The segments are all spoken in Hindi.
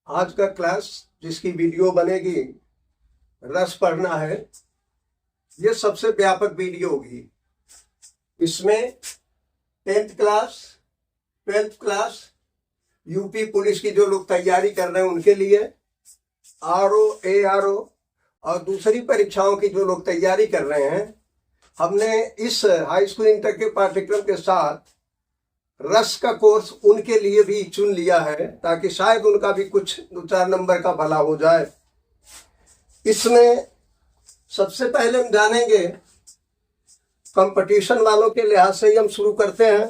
आज का क्लास जिसकी वीडियो बनेगी रस पढ़ना है, ये सबसे व्यापक वीडियो होगी। इसमें 10th class 12th class UP police की जो लोग तैयारी कर रहे हैं उनके लिए, आरओ एआरओ और दूसरी परीक्षाओं की जो लोग तैयारी कर रहे हैं, हमने इस हाई स्कूल इंटर के पाठ्यक्रम के साथ रस का कोर्स उनके लिए भी चुन लिया है ताकि शायद उनका भी कुछ 2-4 नंबर का भला हो जाए। इसमें सबसे पहले हम जानेंगे कंपटीशन वालों के लिहाज से ही हम शुरू करते हैं,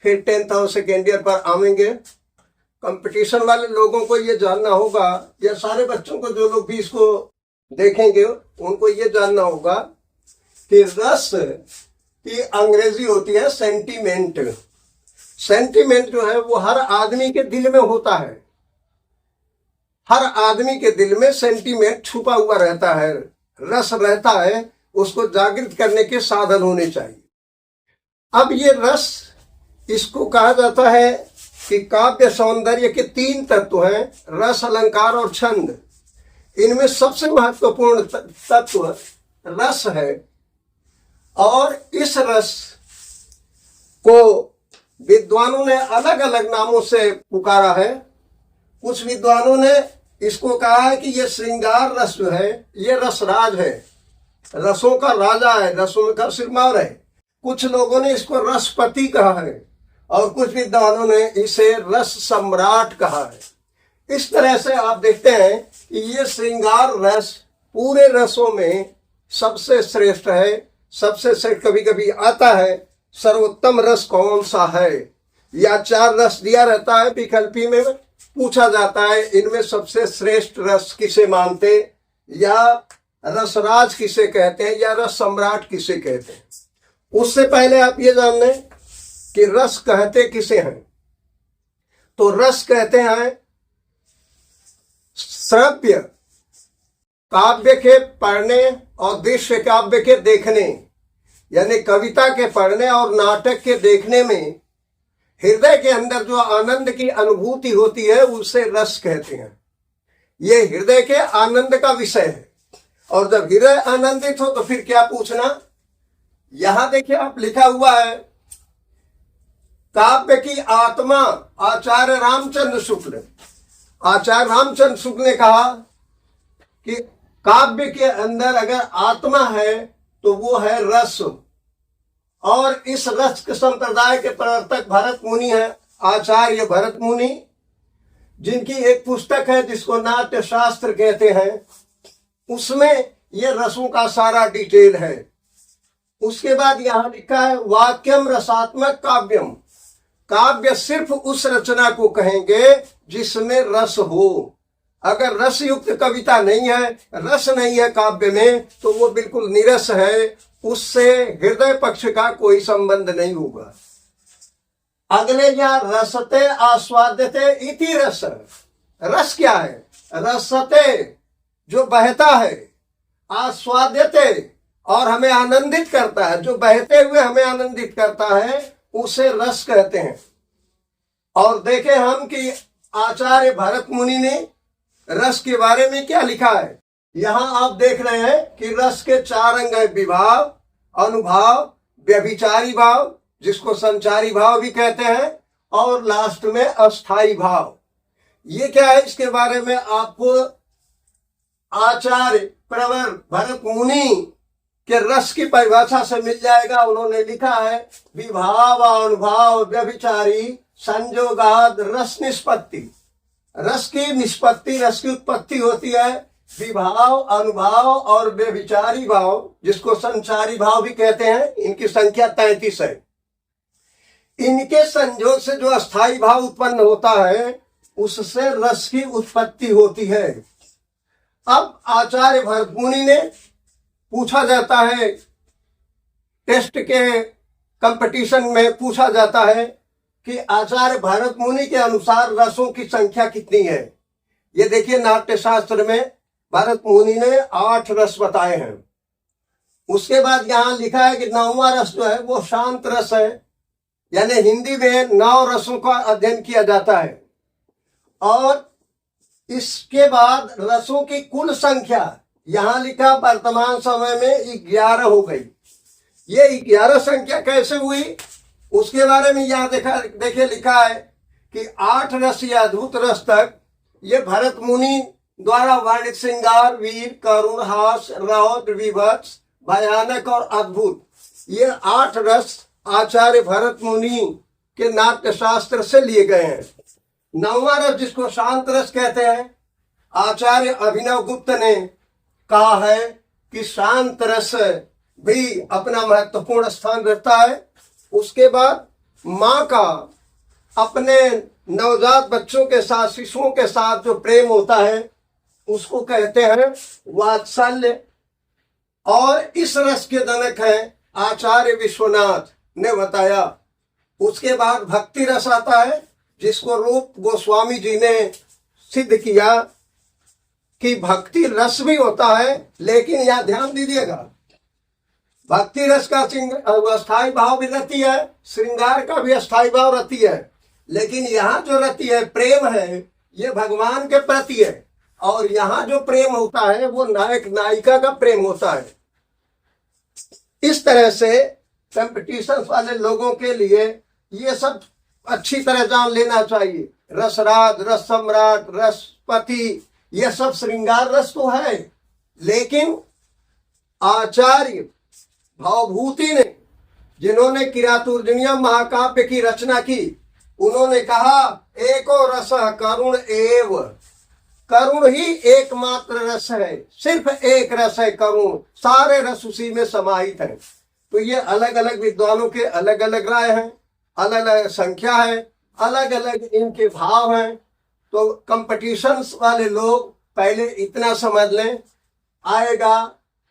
फिर 10th और सेकेंड ईयर पर आवेंगे। कंपटीशन वाले लोगों को ये जानना होगा, या सारे बच्चों को जो लोग भी इसको देखेंगे उनको ये जानना होगा कि रस की अंग्रेजी होती है सेंटीमेंट। सेंटीमेंट जो है वो हर आदमी के दिल में होता है। हर आदमी के दिल में सेंटीमेंट छुपा हुआ रहता है, रस रहता है, उसको जागृत करने के साधन होने चाहिए। अब ये रस, इसको कहा जाता है कि काव्य सौंदर्य के 3 तत्व हैं, रस, अलंकार और छंद। इनमें सबसे महत्वपूर्ण तत्व रस है, और इस रस को विद्वानों ने अलग अलग नामों से पुकारा है। कुछ विद्वानों ने इसको कहा है कि ये श्रृंगार रस जो है ये रसराज है, रसों का राजा है, रसों का सिरमौर है। कुछ लोगों ने इसको रसपति कहा है और कुछ विद्वानों ने इसे रस सम्राट कहा है। इस तरह से आप देखते हैं कि ये श्रृंगार रस पूरे रसों में सबसे श्रेष्ठ है, सबसे श्रेष्ठ। कभी कभी आता है सर्वोत्तम रस कौन सा है, या 4 रस दिया रहता है, विकल्पी में पूछा जाता है इनमें सबसे श्रेष्ठ रस किसे मानते, या रसराज किसे कहते हैं, या रस सम्राट किसे कहते हैं। उससे पहले आप ये जान लें कि रस कहते किसे हैं। तो रस कहते हैं श्रव्य काव्य के पढ़ने और दृश्य काव्य के देखने, यानी कविता के पढ़ने और नाटक के देखने में हृदय के अंदर जो आनंद की अनुभूति होती है उसे रस कहते हैं। ये हृदय के आनंद का विषय है, और जब हृदय आनंदित हो तो फिर क्या पूछना। यहां देखिए आप लिखा हुआ है, काव्य की आत्मा आचार्य रामचंद्र शुक्ल। आचार्य रामचंद्र शुक्ल ने कहा कि काव्य के अंदर अगर आत्मा है तो वो है रस, और इस रस के संप्रदाय के प्रवर्तक भरत मुनि है, आचार्य भरत मुनि, जिनकी एक पुस्तक है जिसको नाट्य शास्त्र कहते हैं। उसमें ये रसों का सारा डिटेल है। उसके बाद यहां लिखा है वाक्यम रसात्मक काव्यम। काव्य सिर्फ उस रचना को कहेंगे जिसमें रस हो। अगर रस युक्त कविता नहीं है, रस नहीं है काव्य में, तो वो बिल्कुल निरस है, उससे हृदय पक्ष का कोई संबंध नहीं होगा। अगले यहाँ रसते आस्वाद्यते इति रस। रस क्या है? रसते जो बहता है, आस्वाद्यते और हमें आनंदित करता है, जो बहते हुए हमें आनंदित करता है उसे रस कहते हैं। और देखें हम कि आचार्य भरत मुनि ने रस के बारे में क्या लिखा है। यहां आप देख रहे हैं कि रस के 4 अंग है, विभाव, अनुभाव, व्यभिचारी भाव जिसको संचारी भाव भी कहते हैं, और लास्ट में अस्थाई भाव। ये क्या है, इसके बारे में आपको आचार्य प्रवर भरत मुनि के रस की परिभाषा से मिल जाएगा। उन्होंने लिखा है विभाव अनुभाव व्यभिचारी संजोगाद रस निष्पत्ति। रस की निष्पत्ति, रस की उत्पत्ति होती है विभाव, अनुभाव और व्यभिचारी भाव जिसको संचारी भाव भी कहते हैं। इनकी संख्या 33 है। इनके संयोग से जो अस्थाई भाव उत्पन्न होता है उससे रस की उत्पत्ति होती है। अब आचार्य भरत मुनि ने पूछा जाता है, टेस्ट के कंपटीशन में पूछा जाता है कि आचार्य भरत मुनि के अनुसार रसों की संख्या कितनी है। ये देखिए नाट्य शास्त्र में भरत मुनि ने 8 रस बताए हैं। उसके बाद यहां लिखा है कि 9वां रस जो है वो शांत रस है, यानी हिंदी में 9 रसों का अध्ययन किया जाता है। और इसके बाद रसों की कुल संख्या यहां लिखा वर्तमान समय में 11 हो गई। ये 11 संख्या कैसे हुई उसके बारे में यहाँ देखिए लिखा है कि 8 रस या अद्भुत रस तक ये भरत मुनि द्वारा वर्णित श्रृंगार, वीर, करुण, हास, रौद्र, विभत्स, भयानक और अद्भुत, ये 8 रस आचार्य भरत मुनि के नाट्य शास्त्र से लिए गए हैं। 9वां रस जिसको शांत रस कहते हैं, आचार्य अभिनव गुप्त ने कहा है कि शांत रस भी अपना महत्वपूर्ण स्थान रखता है। उसके बाद माँ का अपने नवजात बच्चों के साथ, शिशुओं के साथ जो प्रेम होता है उसको कहते हैं वात्सल्य, और इस रस के जनक हैं आचार्य विश्वनाथ ने बताया। उसके बाद भक्ति रस आता है जिसको रूप गोस्वामी जी ने सिद्ध किया कि भक्ति रस भी होता है, लेकिन यहाँ ध्यान दीजिएगा भक्ति रस का अस्थाई भाव भी रहती है, श्रृंगार का भी अस्थाई भाव रहती है, लेकिन यहाँ जो रहती है प्रेम है ये भगवान के प्रति है, और यहाँ जो प्रेम होता है वो नायक नायिका का प्रेम होता है। इस तरह से कंपटीशन वाले लोगों के लिए ये सब अच्छी तरह जान लेना चाहिए। रसराज, रस सम्राट, रसपति, ये सब श्रृंगार रस तो है, लेकिन आचार्य भावभूति ने, जिन्होंने किरातुर्जनियम महाकाव्य की रचना की, उन्होंने कहा एको रस करुण एव, करुण ही एकमात्र रस है, सिर्फ एक रस है करुण, सारे रस उसी में समाहित हैं। तो ये अलग अलग विद्वानों के अलग अलग राय हैं, अलग अलग संख्या है, अलग अलग इनके भाव हैं। तो कंपटीशन वाले लोग पहले इतना समझ लें आएगा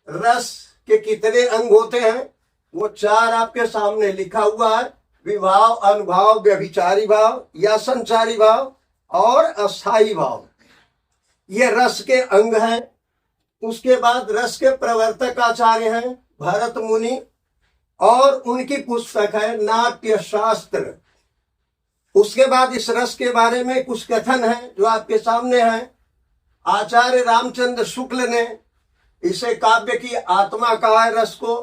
रस के कितने अंग होते हैं, वो 4 आपके सामने लिखा हुआ है, विभाव, अनुभाव, व्यभिचारी भाव या संचारी भाव और अस्थाई भाव, ये रस के अंग हैं। उसके बाद रस के प्रवर्तक आचार्य हैं भरत मुनि, और उनकी पुस्तक है नाट्य शास्त्र। उसके बाद इस रस के बारे में कुछ कथन है जो आपके सामने है। आचार्य रामचंद्र शुक्ल ने इसे काव्य की आत्मा कहा है रस को,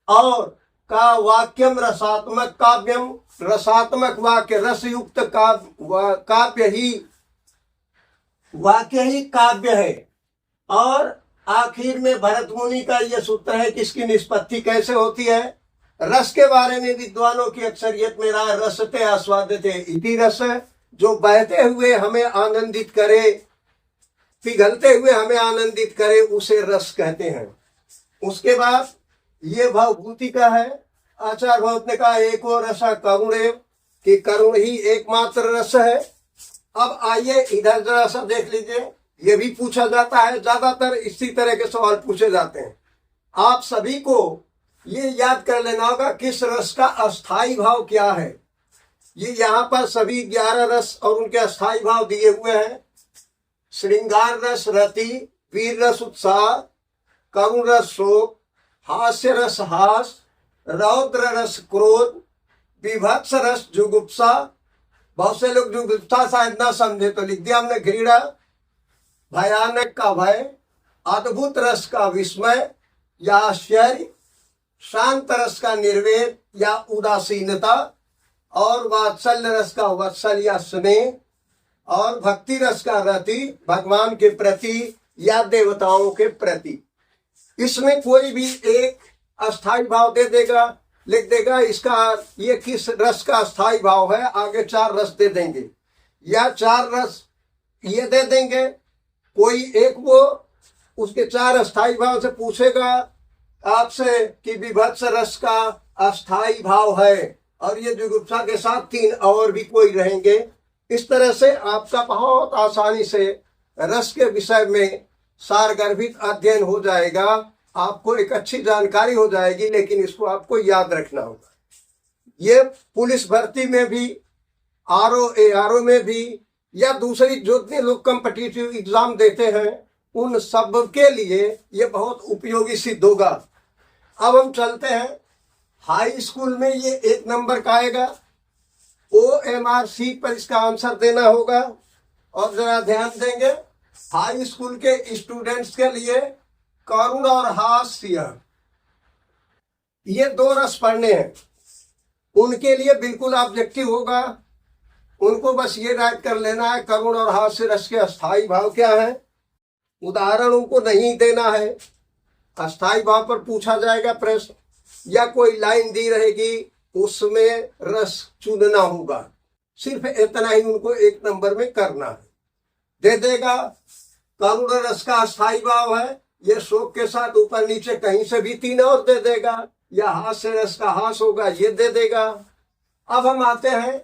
और का वाक्यम रसात्मक काव्यम, रसात्मक वाक्य, रसयुक्त काव्य ही वाक्य ही काव्य है। और आखिर में भरत मुनि का यह सूत्र है कि इसकी निष्पत्ति कैसे होती है। रस के बारे में विद्वानों की अक्सरियत में राय रसते आस्वाद्यते इति रस, जो बहते हुए हमें आनंदित करे, पिघलते हुए हमें आनंदित करे, उसे रस कहते हैं। उसके बाद ये भावभूति का है। आचार्य भगवत ने कहा एको रसा करुणेव, कि करुण ही एकमात्र रस है। अब आइए इधर जरा सा देख लीजिए, ये भी पूछा जाता है, ज्यादातर इसी तरह के सवाल पूछे जाते हैं। आप सभी को ये याद कर लेना होगा किस रस का अस्थाई भाव क्या है। ये यहाँ पर सभी 11 रस और उनके अस्थाई भाव दिए हुए हैं। श्रृंगार रस रति, वीर रस उत्साह, करुण रस शोक, हास्य रस हास, रौद्र रस क्रोध, विभत्स रस जुगुप्सा, बहुत से लोग जुगुप्सा शायद ना समझे तो लिख दिया हमने घृणा, भयानक का भय, अद्भुत रस का विस्मय या आश्चर्य, शांत रस का निर्वेद या उदासीनता, और वात्सल्य रस का वत्सल या स्नेह, और भक्ति रस का रति, भगवान के प्रति या देवताओं के प्रति। इसमें कोई भी एक अस्थाई भाव दे देगा, लिख देगा इसका ये किस रस का अस्थाई भाव है, आगे 4 रस दे देंगे या 4 रस ये दे देंगे। कोई एक वो उसके 4 अस्थाई भाव से पूछेगा आपसे कि विभत्स रस का अस्थाई भाव है, और ये जुगुप्सा के साथ 3 और भी कोई रहेंगे। इस तरह से आपका बहुत आसानी से रस के विषय में सारगर्भित अध्ययन हो जाएगा, आपको एक अच्छी जानकारी हो जाएगी, लेकिन इसको आपको याद रखना होगा। ये पुलिस भर्ती में भी, आरओ एआरओ में भी, या दूसरी जितने लोग कॉम्पिटिटिव एग्जाम देते हैं उन सब के लिए ये बहुत उपयोगी सिद्ध होगा। अब हम चलते हैं हाई स्कूल में। ये 1 नंबर का आएगा, OMR शीट पर इसका आंसर देना होगा, और जरा ध्यान देंगे, हाई स्कूल के स्टूडेंट्स के लिए करुण और हास्य, ये 2 रस पढ़ने हैं। उनके लिए बिल्कुल ऑब्जेक्टिव होगा, उनको बस ये राइट कर लेना है करुण और हास्य रस के अस्थाई भाव क्या है। उदाहरण उनको नहीं देना है, अस्थाई भाव पर पूछा जाएगा प्रश्न, या कोई लाइन दी रहेगी उसमें रस चुनना होगा। सिर्फ इतना ही उनको 1 नंबर में करना है। दे देगा करुण रस का अस्थाई भाव है, ये शोक के साथ ऊपर नीचे कहीं से भी 3 और दे देगा, या हास्य रस का हास होगा, ये दे देगा। अब हम आते हैं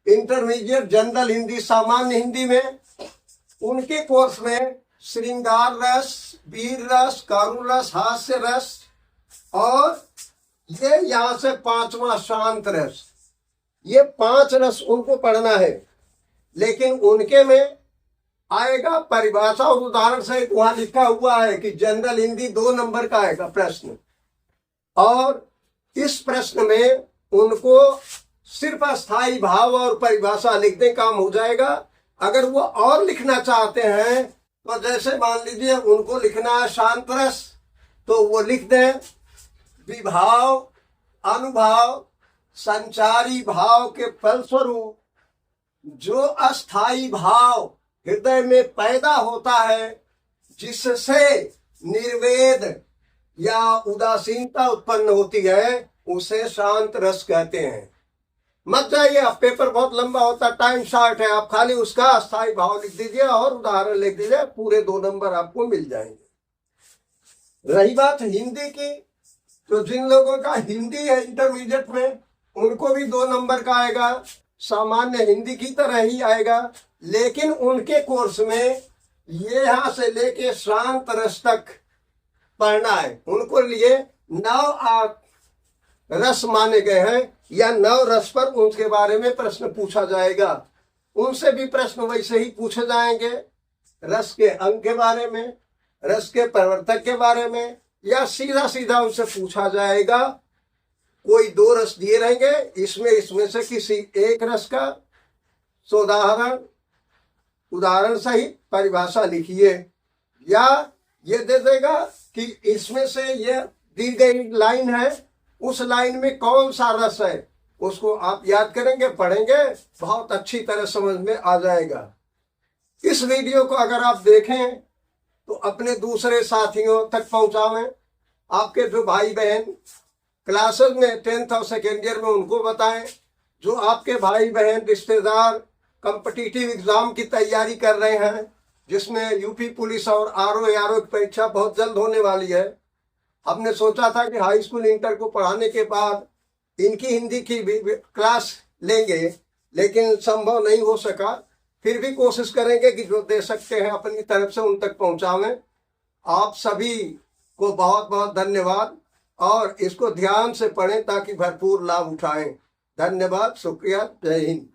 इंटरमीडिएट जनरल हिंदी, सामान्य हिंदी में। उनके कोर्स में श्रृंगार रस, वीर रस, करुण रस, हास्य रस, और ये यहां से 5वां शांत रस, ये 5 रस उनको पढ़ना है। लेकिन उनके में आएगा परिभाषा और उदाहरण सहित, वहां लिखा हुआ है कि जनरल हिंदी 2 नंबर का आएगा प्रश्न, और इस प्रश्न में उनको सिर्फ अस्थाई भाव और परिभाषा लिख दें, काम हो जाएगा। अगर वो और लिखना चाहते हैं तो जैसे मान लीजिए उनको लिखना है शांत रस, तो वो लिख दें विभाव, अनुभाव, संचारी भाव के फलस्वरूप जो अस्थाई भाव हृदय में पैदा होता है, जिससे निर्वेद या उदासीनता उत्पन्न होती है, उसे शांत रस कहते हैं। मत जाइए, आप पेपर बहुत लंबा होता, टाइम शॉर्ट है, आप खाली उसका अस्थाई भाव लिख दीजिए और उदाहरण लिख दीजिए, पूरे 2 नंबर आपको मिल जाएंगे। रही बात हिंदी की, तो जिन लोगों का हिंदी है इंटरमीडिएट में, उनको भी 2 नंबर का आएगा, सामान्य हिंदी की तरह ही आएगा। लेकिन उनके कोर्स में ये यहां से लेके शांत रस तक पढ़ना है। उनको लिए 9 रस माने गए हैं, या 9 रस पर उनके बारे में प्रश्न पूछा जाएगा। उनसे भी प्रश्न वैसे ही पूछे जाएंगे, रस के अंग के बारे में, रस के प्रवर्तक के बारे में, या सीधा सीधा उनसे पूछा जाएगा कोई 2 रस दिए रहेंगे, इसमें से किसी एक रस का उदाहरण सहित परिभाषा लिखिए, या ये दे देगा कि इसमें से ये दी गई लाइन है, उस लाइन में कौन सा रस है, उसको आप याद करेंगे, पढ़ेंगे, बहुत अच्छी तरह समझ में आ जाएगा। इस वीडियो को अगर आप देखें तो अपने दूसरे साथियों तक पहुंचावें। आपके जो भाई बहन क्लासेस में 10th और 2nd ईयर में, उनको बताएं। जो आपके भाई बहन रिश्तेदार कॉम्पिटिटिव एग्जाम की तैयारी कर रहे हैं, जिसमें यूपी पुलिस और आरओ की परीक्षा बहुत जल्द होने वाली है। हमने सोचा था कि हाई स्कूल इंटर को पढ़ाने के बाद इनकी हिंदी की भी क्लास लेंगे, लेकिन संभव नहीं हो सका। फिर भी कोशिश करेंगे कि जो दे सकते हैं अपनी तरफ से उन तक पहुंचावें। आप सभी को बहुत बहुत धन्यवाद, और इसको ध्यान से पढ़ें ताकि भरपूर लाभ उठाएं। धन्यवाद, शुक्रिया, जय हिंद।